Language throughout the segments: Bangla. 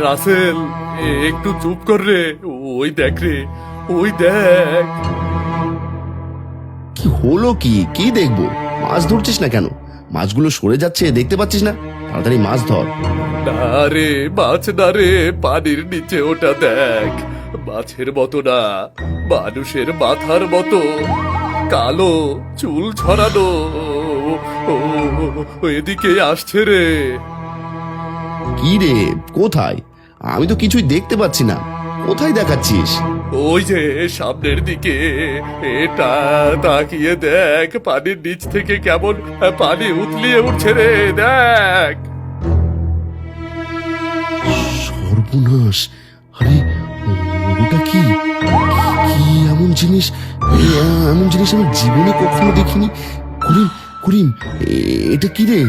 রাসেল, একটু চুপ কর রে। ওই দেখ রে, ওই দেখ। কি হলো? কি কি দেখবো? মাছ ধরছিস না কেন? মাছগুলো সরে যাচ্ছে, দেখতে পাচ্ছিস না? তাড়াতাড়ি মাছ ধর। না রে, মাছ না রে, পানির নিচে ওটা দেখ। মাছের মতো না, মানুষের মাথার মতো, কালো, চুল ছড়ানো। এদিকে আসছে রে। কি রে, কোথায়? আমি তো কিছুই দেখতে পাচ্ছি না। কোথায় দেখাচ্ছিস? ওই যে সামনের দিকে, এটা তাকিয়ে দেখ, পানির নিচ থেকে কেমন পানি উতলিয়ে উঠছে রে, দেখ। সর্বনাশ! আরে ওটা কি? কি এমন জিনিস? এমন জিনিস আমি জীবনে কখনো দেখিনি। করিম, করিম, এটা কি রে?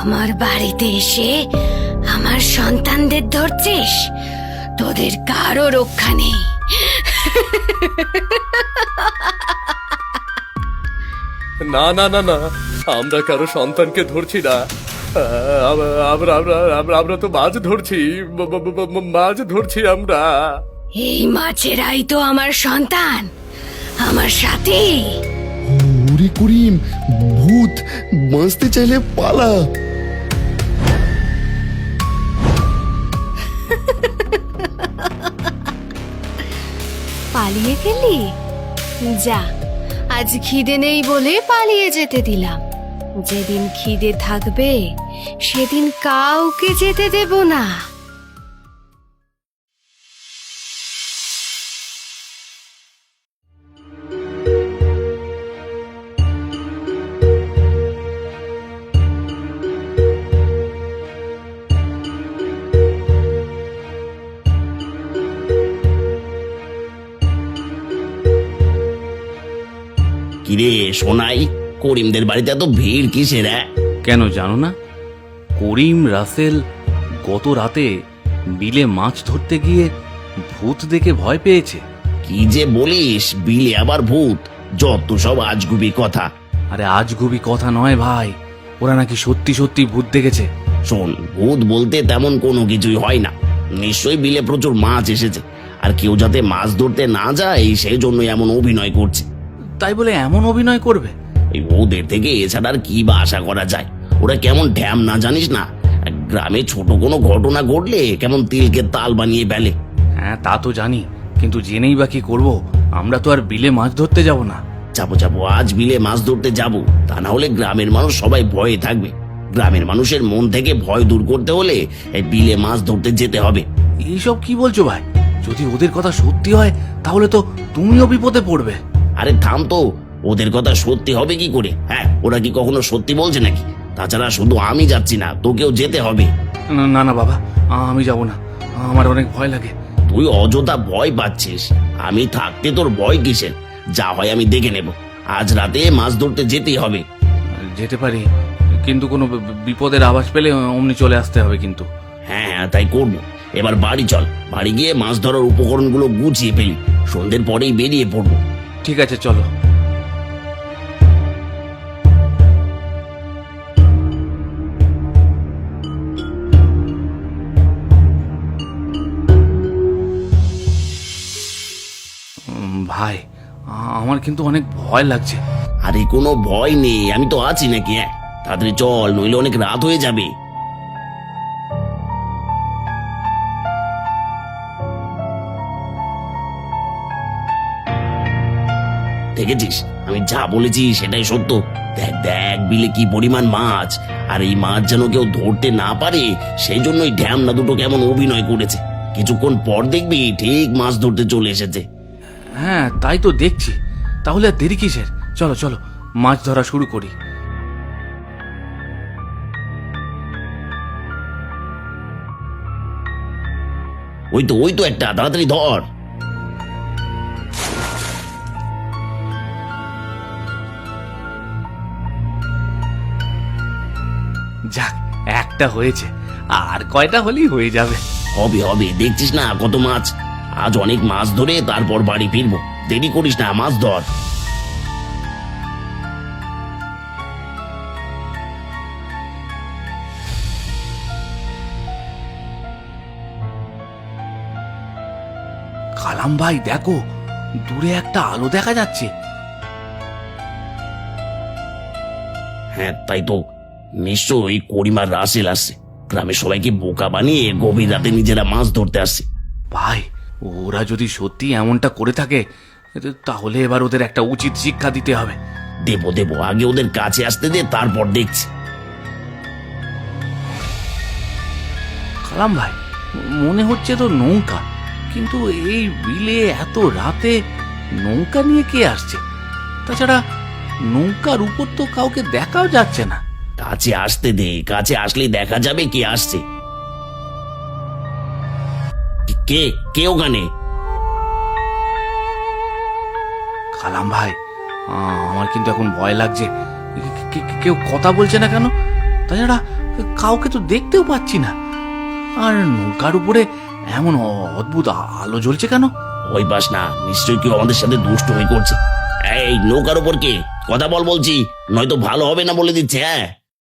আমার বাড়িতে এসে আমার সন্তানদের ধরছিস? তোদের কারো রক্ষা নেই। না না না না, আমরা কারো সন্তানকে ধরছি না। আমরা আমরা আমরা আমরা তো মাছ ধরছি, মাছ ধরছি আমরা। এই মাছেরাই তো আমার সন্তান, আমার সাথে। ওরে করিম, ভূত! বাঁচতে চাইলে পালা। পালিয়ে গেলি? যা, আজ খিদে নেই বলে পালিয়ে যেতে দিলাম। যেদিন খিদে থাকবে সেদিন কাউকে যেতে দেব না। কিরে সোনাই, করিমদের বাড়িতে এত ভিড় কিসের? কেন জানো না? করিম রাসেল গত রাতে বিলে মাছ ধরতে গিয়ে ভূত দেখে ভয় পেয়েছে। কি যে বলিস? বিলে আবার ভূত? যত সব আজগুবি কথা। আরে আজগুবি কথা নয় ভাই, ওরা নাকি সত্যি সত্যি ভূত দেখেছে। শোন, ভূত বলতে তেমন কোনো কিছুই হয় না। নিশ্চয়ই বিলে প্রচুর মাছ এসেছে, আর কেউ যাতে মাছ ধরতে না যায় সেই জন্য এমন অভিনয় করছে। তাই বলে এমন অভিনয় করবে? এই ওদের থেকে এছাড়া আর কি বা আশা করা যায়? ওরা কেমন ঢ্যাম না জানিস না? গ্রামে ছোট কোনো ঘটনা ঘটলে কেমন তিলকে তাল বানিয়ে ফেলে। হ্যাঁ তা তো জানি, কিন্তু জেনেই বা কি করবো? আমরা তো আর বিলে মাছ ধরতে যাব না। যাবো যাবো, আজ বিলে মাছ ধরতে যাব। তা না হলে গ্রামের মানুষ সবাই ভয়ে থাকবে। গ্রামের মানুষের মন থেকে ভয় দূর করতে হলে এই বিলে মাছ ধরতে যেতে হবে। এইসব কি বলছো ভাই? যদি ওদের কথা সত্যি হয় তাহলে তো তুমিও বিপদে পড়বে। আরে থাম তো, ওদের কথা সত্যি হবে কি করে? হ্যাঁ, ওরা কি কখনো সত্যি বলছে নাকি? তাছাড়া শুধু আমি যাচ্ছি না, তোকেও যেতে হবে। না না বাবা, আমি যাব না, আমার অনেক ভয় লাগে। তুই অযথা ভয় পাচ্ছিস। আমি থাকতে তোর ভয় কিসের? যা হয় আমি দেখে নেব। আজ রাতে মাছ ধরতে যেতেই হবে। যেতে পারি, কিন্তু কোনো বিপদের আভাস পেলে অমনি চলে আসতে হবে কিন্তু। হ্যাঁ হ্যাঁ, তাই করবো। এবার বাড়ি চল, বাড়ি গিয়ে মাছ ধরার উপকরণগুলো গুছিয়ে ফেলি। সন্ধ্যের পরেই বেরিয়ে পড়বো। ঠিক আছে চলো। ভাই, আমার কিন্তু অনেক ভয় লাগছে। আরে কোনো ভয় নেই, আমি তো আছি নাকি? হ্যাঁ, তাড়াতাড়ি চল, নইলে অনেক রাত হয়ে যাবে। দেখেছিস, আমি যা বলেছি সেটাই সত্য। দেখ দেখ, বিলে কি পরিমাণ মাছ! আর এই মাছ যেন কেউ ধরতে না পারে সেই জন্যই ঢ্যামনা দুটো কেমন অভিনয় করেছে। কিছুক্ষণ পর দেখবি ঠিক মাছ ধরতে চলে এসেছে। হ্যাঁ তাই তো দেখছি। তাহলে আর দেরি কিসের? চলো চলো, মাছ ধরা শুরু করি। ওই তো একটা, তাড়াতাড়ি ধর। যাক, একটা হয়েছে, আর কয়টা হলেই হয়ে যাবে। হবে হবে, দেখছিস না কত মাছ! আজ অনেক মাছ ধরে তারপর বাড়ি ফিরবো। দেরি করিস না, মাছ ধর। কালাম ভাই দেখো, দূরে একটা আলো দেখা যাচ্ছে। হ্যাঁ তাই তো, নিশ্চয়ই করিমার রাসেল আসছে। গ্রামের সবাইকে বোকা বানিয়ে গভীর রাতে নিজেরা মাছ ধরতে আসছে। ভাই, ওরা যদি সত্যি এমনটা করে থাকে তাহলে এবার ওদের একটা উচিত শিক্ষা দিতে হবে। দেবো দেবো, আগে ওদের কাছে আসতে দে, তারপর দেখছি। কালাম ভাই, মনে হচ্ছে তো নৌকা, কিন্তু এই বিলে এত রাতে নৌকা নিয়ে কে আসছে? তাছাড়া নৌকার উপর তো কাউকে দেখাও যাচ্ছে না। কাছে আসতে দে, কাছে আসলেই দেখা যাবে কে আসছে। কে কে ওখানে? কালাম ভাই, আমার কিন্তু এখন ভয় লাগছে। কেউ কথা বলছে না কেন? তাছাড়া কাউকে তো দেখতেও পাচ্ছি না। আর নৌকার উপরে এমন অদ্ভুত আলো জ্বলছে কেন? ওই পাস না, নিশ্চয়ই কেউ আমাদের সাথে দুষ্টুমি করছে। এই নৌকার উপর কে? কথা বলছি, নয়তো ভালো হবে না বলে দিচ্ছে। হ্যাঁ